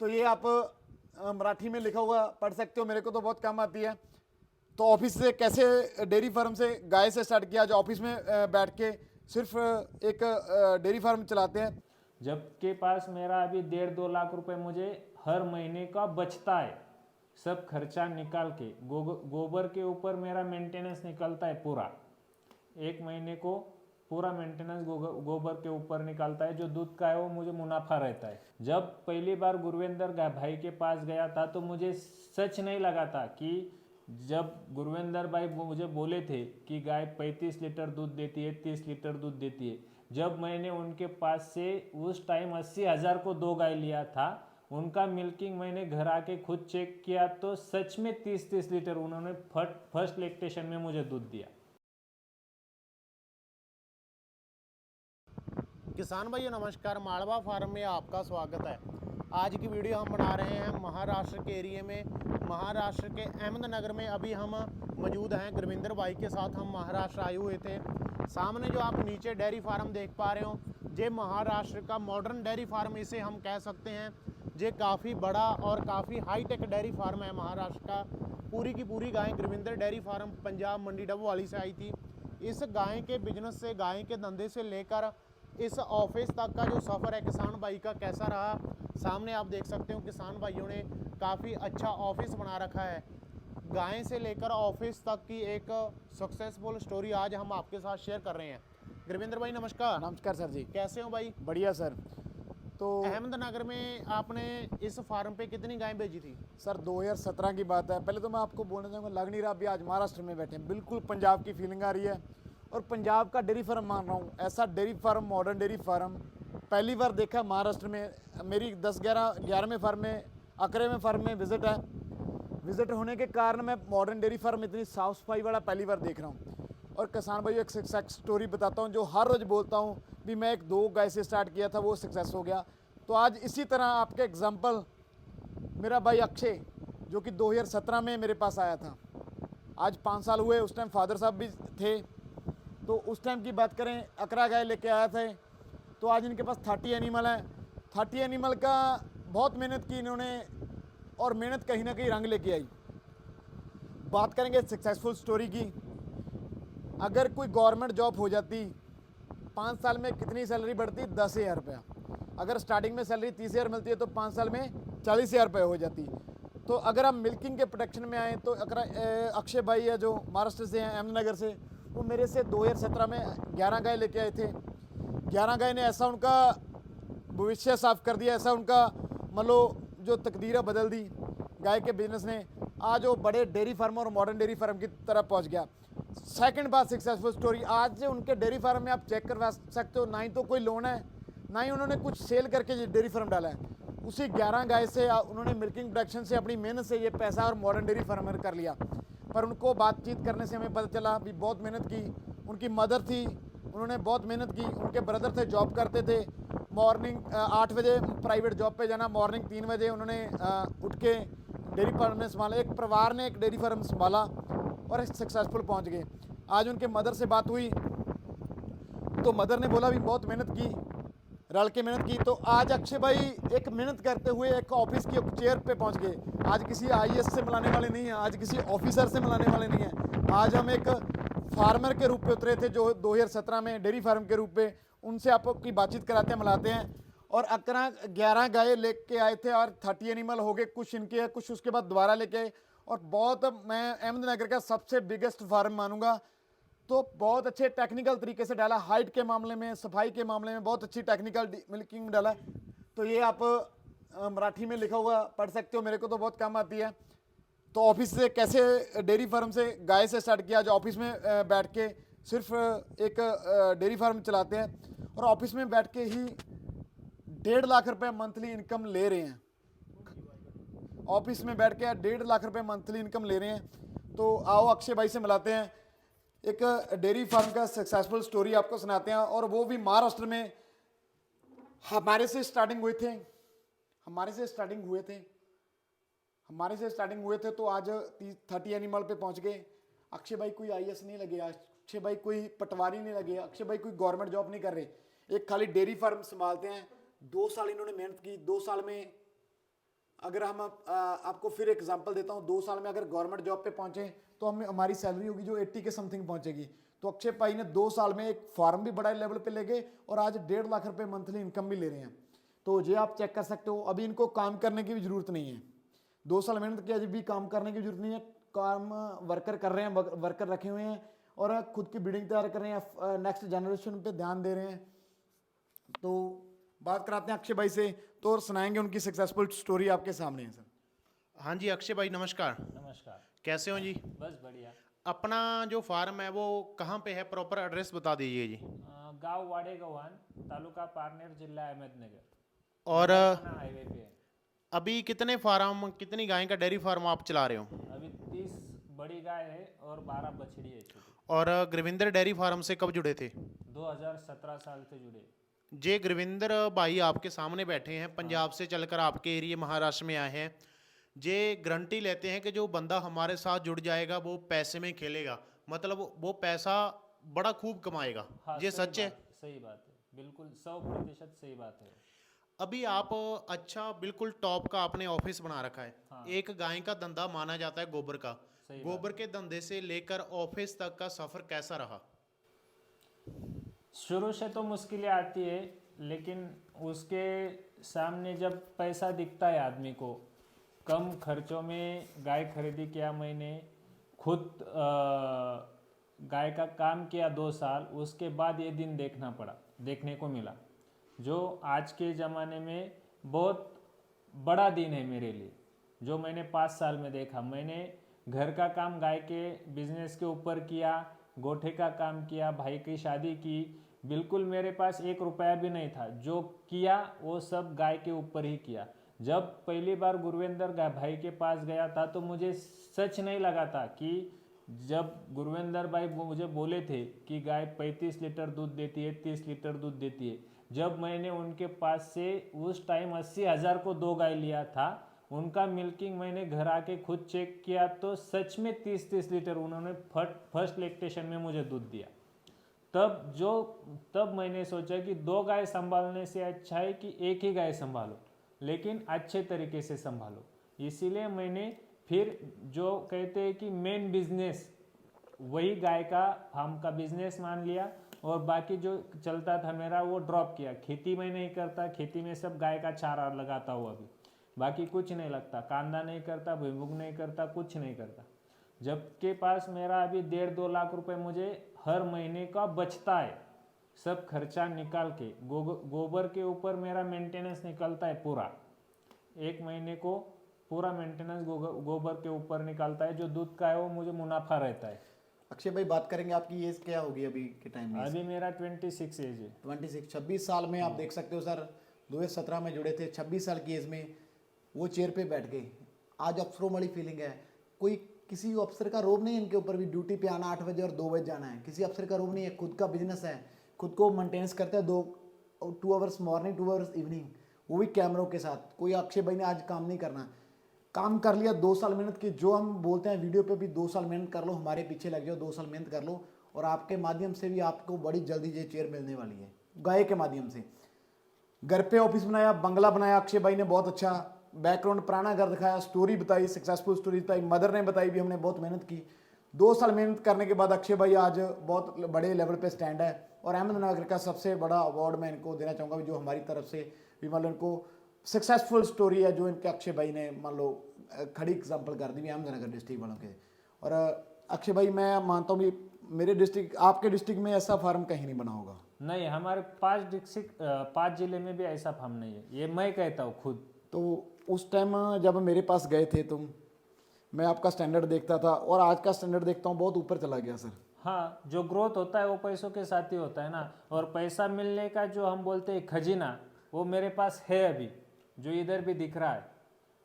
तो ये आप मराठी में लिखा हुआ पढ़ सकते हो, मेरे को तो बहुत काम आती है। तो ऑफिस से कैसे डेयरी फार्म से गाय से स्टार्ट किया, जो ऑफिस में बैठ के सिर्फ एक डेयरी फार्म चलाते हैं। जब के पास मेरा अभी 1.5-2 लाख रुपए मुझे हर महीने का बचता है, सब खर्चा निकाल के गोबर के ऊपर मेरा मेंटेनेंस निकलता है पूरा, एक महीने को पूरा मेंटेनेंस गोबर के ऊपर निकलता है। जो दूध का है वो मुझे मुनाफा रहता है। जब पहली बार गुरविंदर भाई के पास गया था तो मुझे सच नहीं लगा था कि जब गुरविंदर भाई मुझे बोले थे कि गाय 35 लीटर दूध देती है, 30 लीटर दूध देती है, जब मैंने उनके पास से उस टाइम 80,000 को 2 गाय लिया था, उनका मिल्किंग मैंने घर आके खुद चेक किया तो सच में 30-30 लीटर उन्होंने फर्स्ट लेक्टेशन में मुझे दूध दिया। किसान भाइयों नमस्कार, मालवा फार्म में आपका स्वागत है। आज की वीडियो हम बना रहे हैं महाराष्ट्र के एरिए में, महाराष्ट्र के अहमदनगर में। अभी हम मौजूद हैं गुरविंदर भाई के साथ। हम महाराष्ट्र आए हुए थे। सामने जो आप नीचे डेयरी फार्म देख पा रहे हो, ये महाराष्ट्र का मॉडर्न डेयरी फार्म इसे हम कह सकते हैं। ये काफ़ी बड़ा और काफ़ी हाईटेक डेयरी फार्म है महाराष्ट्र का। पूरी की पूरी गाय गुरविंदर डेयरी फार्म पंजाब मंडी डबवाली से आई थी। इस गाय के बिजनेस से, गाय के धंधे से लेकर इस ऑफिस तक का जो सफ़र है किसान भाई का कैसा रहा, सामने आप देख सकते हो। किसान भाइयों ने काफ़ी अच्छा ऑफिस बना रखा है। गाय से लेकर ऑफिस तक की एक सक्सेसफुल स्टोरी आज हम आपके साथ शेयर कर रहे हैं। गुरविंदर भाई नमस्कार। नमस्कार सर जी। कैसे हो भाई? बढ़िया सर। तो अहमदनगर में आपने इस फार्म पे कितनी गायें भेजी थी? सर 2017 की बात है। पहले तो मैं आपको बोलना चाहूँगा, लग नहीं रहा अभी आज महाराष्ट्र में बैठे हैं, बिल्कुल पंजाब की फीलिंग आ रही है और पंजाब का डेयरी फार्म मान रहा हूँ। ऐसा dairy farm, modern dairy farm पहली बार देखा महाराष्ट्र में। मेरी 10-11वें फार्म में, 11वें फार्म में विजिट है। विजिट होने के कारण मैं मॉडर्न डेयरी फार्म इतनी साफ़ सफाई वाला पहली बार देख रहा हूँ। और किसान भाई एक सक्सेस स्टोरी बताता हूँ जो हर रोज़ बोलता हूँ भी। मैं 1-2 गाय से स्टार्ट किया था, वो सक्सेस हो गया। तो आज इसी तरह आपके एग्जाम्पल मेरा भाई अक्षय, जो कि 2017 में मेरे पास आया था, आज 5 साल हुए। उस टाइम फादर साहब भी थे। तो उस टाइम की बात करें, 11 गाय लेके आया थे। तो आज इनके पास 30 एनिमल हैं। 30 एनिमल का बहुत मेहनत की इन्होंने और मेहनत कहीं ना कहीं रंग लेके आई। बात करेंगे सक्सेसफुल स्टोरी की। अगर कोई गवर्नमेंट जॉब हो जाती, 5 साल में कितनी सैलरी बढ़ती? 10,000 रुपया। अगर स्टार्टिंग में सैलरी 30,000 मिलती है तो 5 साल में 40,000 रुपये हो जाती। तो अगर हम मिल्किंग के प्रोडक्शन में आए तो अगर अक्षय भाई है जो महाराष्ट्र से हैं, अहमदनगर से, वो मेरे से 2017 में 11 गाय लेके आए थे। 11 गाय ने ऐसा उनका भविष्य साफ कर दिया, ऐसा उनका मतलब जो तकदीर बदल दी गाय के बिजनेस ने। आज वो बड़े डेयरी फार्म और मॉडर्न डेयरी फार्म की तरफ पहुंच गया। सेकंड बात, सक्सेसफुल स्टोरी। आज उनके डेयरी फार्म में आप चेक करवा सकते हो, ना ही तो कोई लोन है, ना ही उन्होंने कुछ सेल करके डेयरी फार्म डाला है। उसी 11 गाय से उन्होंने मिल्किंग प्रोडक्शन से अपनी मेहनत से ये पैसा और मॉडर्न डेयरी फार्म कर लिया। पर उनको बातचीत करने से हमें पता चला भी बहुत मेहनत की। उनकी मदर थी, उन्होंने बहुत मेहनत की। उनके ब्रदर थे, जॉब करते थे। मॉर्निंग 8 बजे प्राइवेट जॉब पे जाना, मॉर्निंग 3 बजे उन्होंने उठ के डेयरी फार्म ने संभाला। एक परिवार ने एक डेयरी फार्म संभाला और सक्सेसफुल पहुंच गए। आज उनके मदर से बात हुई तो मदर ने बोला भी बहुत मेहनत की, रल के मेहनत की। तो आज अक्षय भाई एक मेहनत करते हुए एक ऑफिस की चेयर पे पहुंच गए। आज किसी IAS से मिलाने वाले नहीं हैं, आज किसी ऑफिसर से मिलाने वाले नहीं हैं। आज हम एक फार्मर के रूप में उतरे थे जो 2017 में डेयरी फार्म के रूप में। उनसे आपकी बातचीत कराते हैं, मिलाते हैं। और 11 गाय लेके आए थे और 30 एनिमल हो गए। कुछ इनके हैं, कुछ उसके बाद दोबारा लेके आए। और बहुत, मैं अहमदनगर का सबसे बिगेस्ट फार्म मानूंगा। तो बहुत अच्छे टेक्निकल तरीके से डाला, हाइट के मामले में, सफाई के मामले में बहुत अच्छी टेक्निकल मिल्किंग डाला। तो ये आप मराठी में लिखा हुआ पढ़ सकते हो, मेरे को तो बहुत काम आती है। तो ऑफिस से कैसे डेयरी फार्म से गाय से स्टार्ट किया, जो ऑफिस में बैठ के सिर्फ एक डेयरी फार्म चलाते हैं और ऑफिस में बैठ के ही 1.5 लाख रुपए मंथली इनकम ले रहे हैं। ऑफिस में बैठ के 1.5 लाख रुपए मंथली इनकम ले रहे हैं। तो आओ अक्षय भाई से मिलाते हैं, एक डेयरी फार्म का सक्सेसफुल स्टोरी आपको सुनाते हैं। और वो भी महाराष्ट्र में। हमारे से स्टार्टिंग हुए थे, तो आज 30 एनिमल पे पहुंच गए। अक्षय भाई कोई IAS नहीं लगे, अक्षय भाई कोई पटवारी नहीं लगे, अक्षय भाई कोई गवर्नमेंट जॉब नहीं कर रहे, एक खाली डेयरी फार्म संभालते हैं। 2 साल इन्होंने मेहनत की। 2 साल में अगर हम आपको फिर एग्जांपल देता हूँ, 2 साल में अगर गवर्नमेंट जॉब पे पहुंचे तो हमें हमारी सैलरी होगी जो 80 के समथिंग पहुंचेगी। तो अक्षय भाई ने 2 साल में एक फार्म भी बड़ा लेवल पे ले गए और आज 1.5 लाख रुपए मंथली इनकम भी ले रहे हैं। तो ये आप चेक कर सकते हो। अभी इनको काम करने की भी जरूरत नहीं है, 2 साल मेहनत की, अभी भी काम करने की जरूरत नहीं है। काम वर्कर कर रहे हैं, वर्कर रखे हुए हैं और खुद की बिल्डिंग तैयार कर रहे हैं, नेक्स्ट जनरेशन पे ध्यान दे रहे हैं। तो बात कराते हैं अक्षय भाई से, तो और सुनाएंगे उनकी सक्सेसफुल स्टोरी आपके सामने है सर। हाँ जी अक्षय भाई नमस्कार, नमस्कार। कैसे हो जी? बस बढ़िया। अपना जो फार्म है वो कहाँ पे है, प्रॉपर एड्रेस बता दीजिए जी। गांव वाडेगव्हाण, तालुका पारनेर, जिला अहमदनगर, और हाईवे पे है। अभी कितने फार्म, कितनी गाय का डेयरी फार्म आप चला रहे हो? अभी 30 बड़ी गाय है और 12 बछड़ी है छोटी। और गुरविंदर डेयरी फार्म से कब जुड़े थे? 2017 साल से जुड़े। जे गुरविंदर भाई आपके सामने बैठे हैं, पंजाब से चलकर आपके एरिया महाराष्ट्र में आए हैं। जे गारंटी लेते हैं कि जो बंदा हमारे साथ जुड़ जाएगा वो पैसे में खेलेगा, मतलब वो पैसा बड़ा खूब कमाएगा। हाँ, ये सच है? सही बात है, बिल्कुल 100% सही बात है। अभी आप अच्छा बिल्कुल टॉप का आपने ऑफिस बना रखा है। हाँ। एक गाय का धंधा माना जाता है गोबर का। सही गोबर के धंधे से लेकर ऑफिस तक का सफर कैसा रहा? शुरू से तो मुश्किलें आती है, लेकिन उसके सामने जब पैसा दिखता है आदमी को, कम खर्चों में गाय खरीदी किया मैंने, खुद गाय का काम किया 2 साल, उसके बाद ये दिन देखने को मिला, जो आज के ज़माने में बहुत बड़ा दिन है मेरे लिए। जो मैंने 5 साल में देखा, मैंने घर का काम गाय के बिजनेस के ऊपर किया, गोठे का काम किया, भाई की शादी की, बिल्कुल मेरे पास 1 रुपया भी नहीं था। जो किया वो सब गाय के ऊपर ही किया। जब पहली बार गुरविंदर भाई के पास गया था तो मुझे सच नहीं लगा था कि जब गुरविंदर भाई मुझे बोले थे कि गाय 35 लीटर दूध देती है, 30 लीटर दूध देती है, जब मैंने उनके पास से उस टाइम 80,000 को 2 गाय लिया था, उनका मिल्किंग मैंने घर आके खुद चेक किया तो सच में 30-30 लीटर उन्होंने फर्स्ट लैक्टेशन में मुझे दूध दिया। तब मैंने सोचा कि 2 गाय संभालने से अच्छा है कि एक ही गाय संभालो, लेकिन अच्छे तरीके से संभालो। इसीलिए मैंने फिर जो कहते हैं कि मेन बिजनेस, वही गाय का फार्म का बिजनेस मान लिया और बाकी जो चलता था मेरा वो ड्रॉप किया। खेती मैं नहीं करता, खेती में सब गाय का चारा लगाता हूँ अभी, बाकी कुछ नहीं लगता, कांदा नहीं करता, भुईमुग नहीं करता, कुछ नहीं करता। जबकि पास मेरा अभी 1.5-2 लाख रुपए मुझे हर महीने का बचता है, सब खर्चा निकाल के। गोबर के ऊपर मेरा मेंटेनेंस निकलता है पूरा, 1 महीने को पूरा मेंटेनेंस गोबर के ऊपर निकलता है। जो दूध का है वो मुझे मुनाफा रहता है। अक्षय भाई बात करेंगे, आपकी एज क्या होगी अभी के टाइम में? अभी मेरा 26 एज है। 26 साल में आप देख सकते हो सर, 2017 में जुड़े थे, 26 साल की एज में वो चेयर पे बैठ गए। आज अफसरों वाली फीलिंग है, कोई किसी अफसर का रोब नहीं है इनके ऊपर भी, ड्यूटी पे आना 8 बजे और 2 बजे जाना है, किसी अफसर का रोब नहीं है। खुद का बिजनेस है, खुद को मेंटेनेंस करते हैं, 2 आवर्स मॉर्निंग, 2 आवर्स इवनिंग, वो भी कैमरों के साथ। कोई अक्षय भाई ने आज काम नहीं करना, काम कर लिया, 2 साल मेहनत की। जो हम बोलते हैं वीडियो पे भी 2 साल मेहनत कर लो, हमारे पीछे लग जाओ, 2 साल मेहनत कर लो, और आपके माध्यम से भी आपको बड़ी जल्दी ये चेयर मिलने वाली है, गाय के माध्यम से। घर पे ऑफिस बनाया, बंगला बनाया अक्षय भाई ने, बहुत अच्छा बैकग्राउंड, पुराना घर दिखाया, स्टोरी बताई, सक्सेसफुल स्टोरी बताई, मदर ने बताई भी, हमने बहुत मेहनत की। 2 साल मेहनत करने के बाद अक्षय भाई आज बहुत बड़े लेवल पे स्टैंड है, और अहमदनगर का सबसे बड़ा अवार्ड मैं इनको देना चाहूँगा, जो हमारी तरफ से भी मान लो इनको सक्सेसफुल स्टोरी है जो इनके अक्षय भाई ने मान लो खड़ी एग्जाम्पल कर दी अहमदनगर डिस्ट्रिक्ट वालों के। और अक्षय भाई मैं मानता हूँ कि मेरे डिस्ट्रिक्ट, आपके डिस्ट्रिक्ट में ऐसा फार्म कहीं नहीं बना होगा। नहीं, हमारे 5 जिले में भी ऐसा फार्म नहीं है, ये मैं कहता हूँ खुद। तो उस टाइम जब मेरे पास गए थे तुम, मैं आपका स्टैंडर्ड देखता था और आज का स्टैंडर्ड देखता हूँ, बहुत ऊपर चला गया सर। हाँ, जो ग्रोथ होता है वो पैसों के साथ ही होता है ना, और पैसा मिलने का जो हम बोलते हैं खजीना, वो मेरे पास है अभी, जो इधर भी दिख रहा है।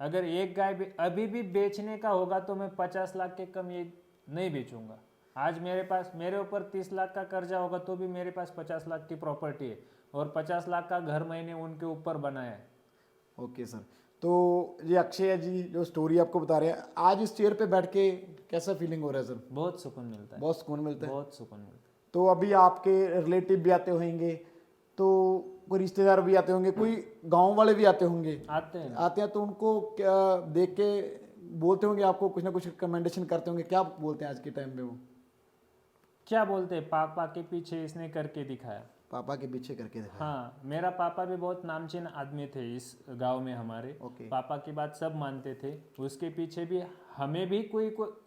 अगर एक गाय भी अभी भी बेचने का होगा तो मैं 50 लाख के कम ये नहीं बेचूंगा। आज मेरे ऊपर 30 लाख का कर्जा होगा तो भी मेरे पास 50 लाख की प्रॉपर्टी है, और 50 लाख का घर मैंने उनके ऊपर बनाया है। ओके सर, तो ये अक्षय जी जो स्टोरी आपको बता रहे हैं, आज इस चेयर पे बैठ के कैसा फीलिंग हो रहा है सर? बहुत सुकून मिलता है, बहुत सुकून मिलता है। बहुत सुकून मिलता है। तो अभी आपके रिलेटिव भी आते होंगे, तो कोई रिश्तेदार भी आते होंगे, कोई गांव वाले भी आते होंगे, आते हैं। आते हैं तो उनको क्या देख के बोलते होंगे, आपको कुछ ना कुछ रिकमेंडेशन करते होंगे, क्या बोलते हैं आज के टाइम में वो? क्या बोलते हैं, पापा के पीछे इसने करके दिखाया। पापा के पीछे करके दिखाया। हाँ, मेरा पापा भी बहुत नामचीन आदमी थे इस गांव में हमारे। ओके। पापा की बात सब मानते थे। उसके पीछे भी हमें भी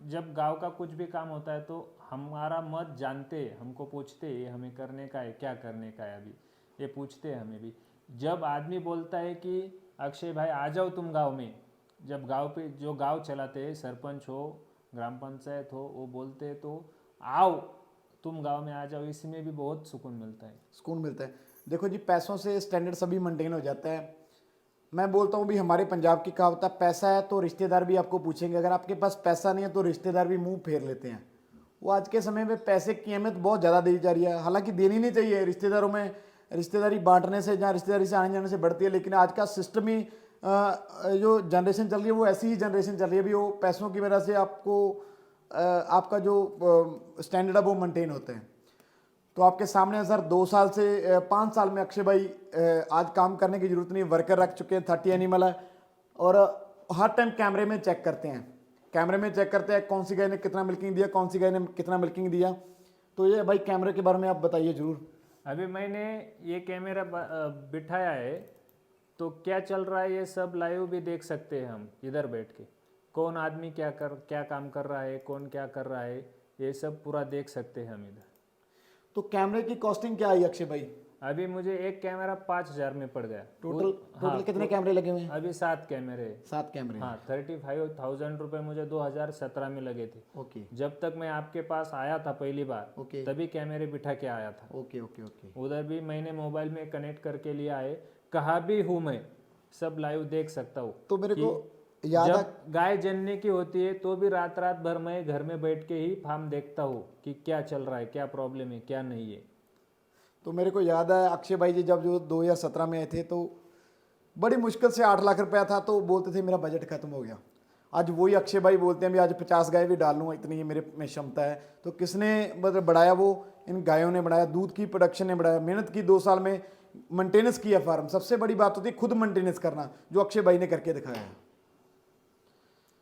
जब गांव का कुछ भी काम होता है तो हमारा मत जानते, हमको पूछते ये हमें करने का है, क्या करने का है, अभी ये पूछते हैं हमें भी। जब आदमी बोलता है कि अक्षय भाई आ जाओ तुम गाँव में, जब गाँव पे जो गाँव चलाते हैं, सरपंच हो, ग्राम पंचायत हो, वो बोलते हैं तो आओ तुम गांव में आ जाओ, इसमें भी बहुत सुकून मिलता है। सुकून मिलता है। देखो जी, पैसों से स्टैंडर्ड सभी मेंटेन हो जाता है। मैं बोलता हूँ भी हमारे पंजाब की कहावत है, पैसा है तो रिश्तेदार भी आपको पूछेंगे, अगर आपके पास पैसा नहीं है तो रिश्तेदार भी मुंह फेर लेते हैं। वो आज के समय में पैसे की अहमियत बहुत ज़्यादा दी जा रही है, हालांकि देनी नहीं चाहिए। रिश्तेदारों में रिश्तेदारी बांटने से, जहाँ रिश्तेदारी से आने जाने से बढ़ती है, लेकिन आज का सिस्टम ही जो जनरेशन चल रही है वो ऐसी ही जनरेशन चल रही है भी, वो पैसों की वजह से आपको आपका जो स्टैंडर्ड है वो मेंटेन होते हैं। तो आपके सामने सर 2 साल से 5 साल में अक्षय भाई आज काम करने की जरूरत नहीं, वर्कर रख चुके हैं, 30 एनिमल है, और हर टाइम कैमरे में चेक करते हैं, कैमरे में चेक करते हैं कौन सी गाय ने कितना मिल्किंग दिया, कौन सी गाय ने कितना मिल्किंग दिया। तो ये भाई कैमरे के बारे में आप बताइए जरूर। अभी मैंने ये कैमरा बिठाया है तो क्या चल रहा है ये सब लाइव भी देख सकते हैं हम इधर बैठ के। कौन आदमी क्या काम कर रहा है, कौन क्या कर रहा है, ये सब पूरा देख सकते हैं हम इधर। तो कैमरे की कॉस्टिंग क्या आई अक्षय भाई? अभी मुझे एक कैमरा 5,000 में पड़ गया। टोटल कितने कैमरे लगे हुए हैं? अभी 7 कैमरे हैं। 7 कैमरे। हाँ, 35,000 रुपये मुझे 2017 में लगे थे। ओके जब तक मैं आपके पास आया था पहली बार, ओके तभी कैमरे बिठा के आया था। Okay okay okay. उधर भी मैंने मोबाइल में कनेक्ट करके लिया है, कहाँ भी हूँ मैं सब लाइव देख सकता हूँ। तो मेरे को याद जब गाय जनने की होती है तो भी रात रात भर मैं घर में बैठ के ही फार्म देखता हूँ कि क्या चल रहा है, क्या प्रॉब्लम है, क्या नहीं है। तो मेरे को याद है अक्षय भाई जी जब जो 2017 में आए थे तो बड़ी मुश्किल से 8 लाख रुपया था, तो बोलते थे मेरा बजट खत्म हो गया। आज वही अक्षय भाई बोलते हैं भी आज 50 गाय भी डाल लूँगा, इतनी ही मेरे में क्षमता है। तो किसने मतलब बढ़ाया? वो इन गायों ने बढ़ाया, दूध की प्रोडक्शन ने बढ़ाया, मेहनत की 2 साल में मेंटेनेंस किया फार्म। सबसे बड़ी बात होती है खुद मेंटेनेंस करना, जो अक्षय भाई ने करके दिखाया है।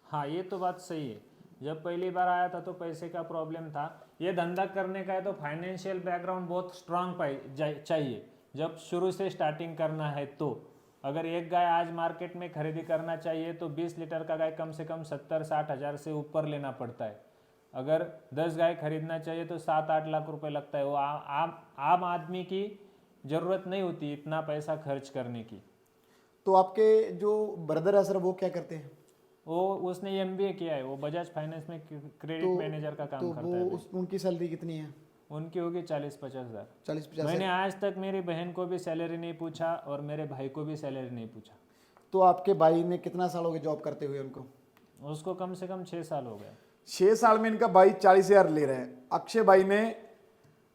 हाँ, ये तो बात सही है। जब पहली बार आया था तो पैसे का प्रॉब्लम था। ये धंधा करने का है तो फाइनेंशियल बैकग्राउंड बहुत स्ट्रांग चाहिए। जब शुरू से स्टार्टिंग करना है तो अगर एक गाय आज मार्केट में खरीदी करना चाहिए तो 20 लीटर का गाय कम से कम 70-60 हज़ार से ऊपर लेना पड़ता है। अगर 10 गाय खरीदना चाहिए तो 7-8 लाख रुपए लगता है। वो आम आदमी की ज़रूरत नहीं होती इतना पैसा खर्च करने की। तो आपके जो ब्रदर है सर वो क्या करते हैं? वो उसने MBA किया है, वो बजाज फाइनेंस में क्रेडिट मैनेजर का काम करता है। उनकी सैलरी कितनी है? उनकी होगी 40-50 हज़ार। 40-50। मैंने आज तक मेरी बहन को भी सैलरी नहीं पूछा और मेरे भाई को भी सैलरी नहीं पूछा। तो आपके भाई ने कितना साल हो गए जॉब करते हुए उनको? उसको कम से कम 6 साल हो गए। 6 साल में इनका भाई 40,000 ले रहे हैं। अक्षय भाई ने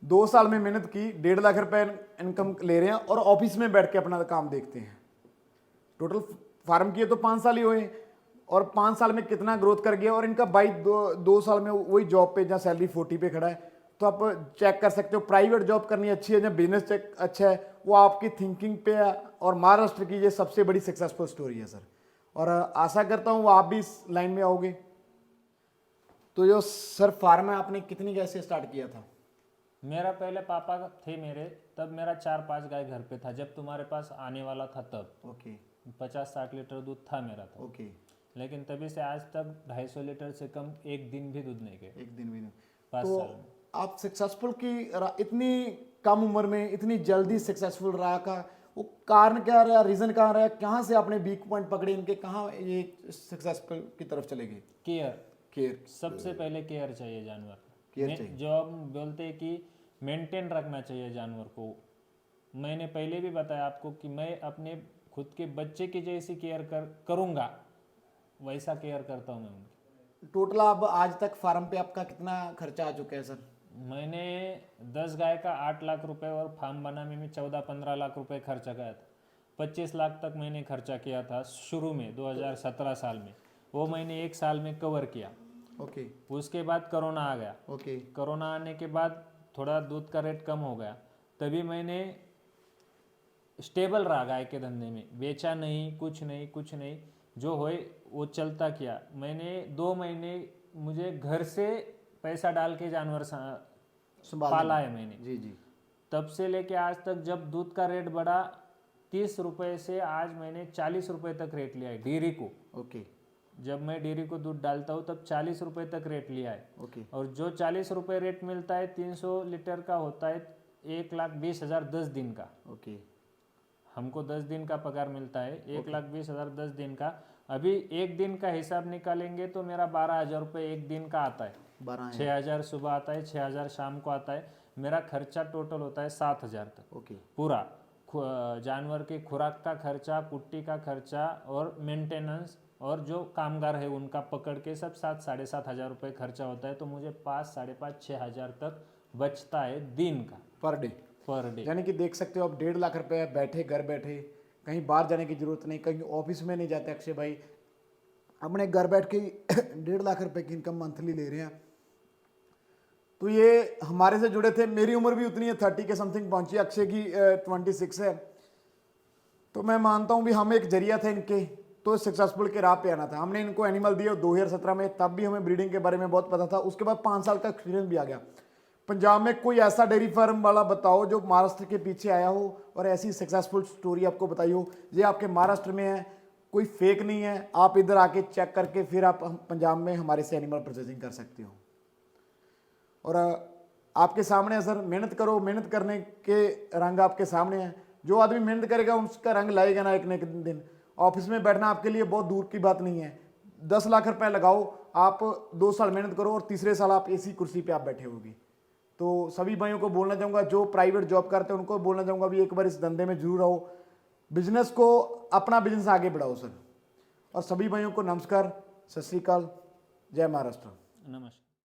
2 साल में मेहनत की, 1.5 लाख रुपए इनकम ले रहे हैं और ऑफिस में बैठ के अपना काम देखते हैं। टोटल फार्म किए तो 5 साल ही हुए और 5 साल में कितना ग्रोथ कर गया। और इनका भाई 2 साल में वही जॉब पे जहाँ सैलरी 40 पे खड़ा है। तो आप चेक कर सकते हो प्राइवेट जॉब करनी अच्छी है या बिजनेस चेक अच्छा है, वो आपकी थिंकिंग पे है। और महाराष्ट्र की ये सबसे बड़ी सक्सेसफुल स्टोरी है सर, और आशा करता हूँ वो आप भी इस लाइन में आओगे। तो जो सर फार्म है आपने कितनी गाय से स्टार्ट किया था? मेरा पहले पापा थे मेरे, तब मेरा 4-5 गाय घर पे था। जब तुम्हारे पास आने वाला था तब ओके 50-60 लीटर दूध था मेरा था। ओके। लेकिन तभी से आज तक 250 लीटर से कम एक दिन भी दूध नहीं गए। एक दिन भी नहीं। 5 तो साल में। आप सक्सेसफुल की इतनी कम उम्र में इतनी जल्दी सक्सेसफुल रहा का वो कारण क्या रहा, रीजन कहाँ रहा, कहाँ से आपने वीक पॉइंट पकड़े इनके, कहाँ ये सक्सेसफुल की तरफ चले गए? केयर। सबसे पहले केयर चाहिए जानवर। केयर चाहिए। जो हम बोलते हैं कि मेंटेन रखना चाहिए जानवर को। मैंने पहले भी बताया आपको कि मैं अपने खुद के बच्चे की जैसी केयर करूँगा, वैसा केयर करता हूँ मैं उनकी। टोटल अब आज तक फार्म पे आपका कितना खर्चा आ चुका है सर? मैंने 10 गाय का 8 लाख रुपए और फार्म बनाने में 14-15 लाख रुपए खर्चा किया था। 25 लाख तक मैंने खर्चा किया था शुरू में 2017 साल में। वो मैंने 1 साल में कवर किया। ओके उसके बाद कोरोना आ गया। ओके। कोरोना आने के बाद थोड़ा दूध का रेट कम हो गया, तभी मैंने स्टेबल रहा गाय के धंधे में, बेचा नहीं, कुछ नहीं, जो होए वो चलता किया। मैंने 2 महीने मुझे घर से पैसा डाल के जानवर पाला है मैंने। जी जी। तब से लेके आज तक जब दूध का रेट बढ़ा 30 रुपए से आज मैंने 40 रुपए तक रेट लिया है डेयरी को। ओके जब मैं डेयरी को दूध डालता हूँ तब 40 रुपए तक रेट लिया है। ओके। और जो 40 रुपए रेट मिलता है 300 लीटर का होता है 1,20,000 10 दिन का। ओके। हमको 10 दिन का पगार मिलता है, 1,20,000 10 दिन का। अभी एक दिन का हिसाब निकालेंगे तो मेरा 12,000 रुपये एक दिन का आता है। 6,000 सुबह आता है, 6,000 शाम को आता है। मेरा खर्चा टोटल होता है 7,000 तक। ओके। पूरा जानवर के खुराक का खर्चा, कुट्टी का खर्चा और मेंटेनेंस और जो कामगार है उनका पकड़ के सब 7,000-7,500 रुपये खर्चा होता है। तो मुझे 5,000-5,500-6,000 तक बचता है दिन का पर डे। यानी कि देख सकते हो आप 1.5 लाख रुपए बैठे घर बैठे, कहीं बाहर जाने की जरूरत नहीं, कहीं ऑफिस में नहीं जाते अक्षय भाई, अपने घर बैठ के 1.5 लाख रुपए की इनकम मंथली ले रहे हैं। तो ये हमारे से जुड़े थे, मेरी उम्र भी उतनी है 30 के समथिंग पहुंची, अक्षय की 26 है। तो मैं मानता हूं भी हम एक जरिया थे इनके, तो सक्सेसफुल के राह पे आना था। हमने इनको एनिमल दिए 2017 में, तब भी हमें ब्रीडिंग के बारे में बहुत पता था। उसके बाद 5 साल का एक्सपीरियंस भी आ गया। पंजाब में कोई ऐसा डेयरी फार्म वाला बताओ जो महाराष्ट्र के पीछे आया हो और ऐसी सक्सेसफुल स्टोरी आपको बताई हो। ये आपके महाराष्ट्र में है, कोई फेक नहीं है। आप इधर आके चेक करके फिर आप पंजाब में हमारे से एनिमल परचेजिंग कर सकते हो। और आपके सामने है सर, मेहनत करो, मेहनत करने के रंग आपके सामने हैं। जो आदमी मेहनत करेगा उसका रंग लाएगा ना एक न एक दिन। ऑफिस में बैठना आपके लिए बहुत दूर की बात नहीं है। 10 लाख रुपए लगाओ, आप 2 साल मेहनत करो और तीसरे साल आप इसी कुर्सी पे आप बैठे होगे। तो सभी भाइयों को बोलना चाहूँगा, जो प्राइवेट जॉब करते हैं उनको बोलना चाहूँगा भी एक बार इस धंधे में जरूर आओ, बिजनेस को, अपना बिजनेस आगे बढ़ाओ सर। और सभी भाइयों को नमस्कार, सत श्री अकाल, जय महाराष्ट्र। नमस्कार।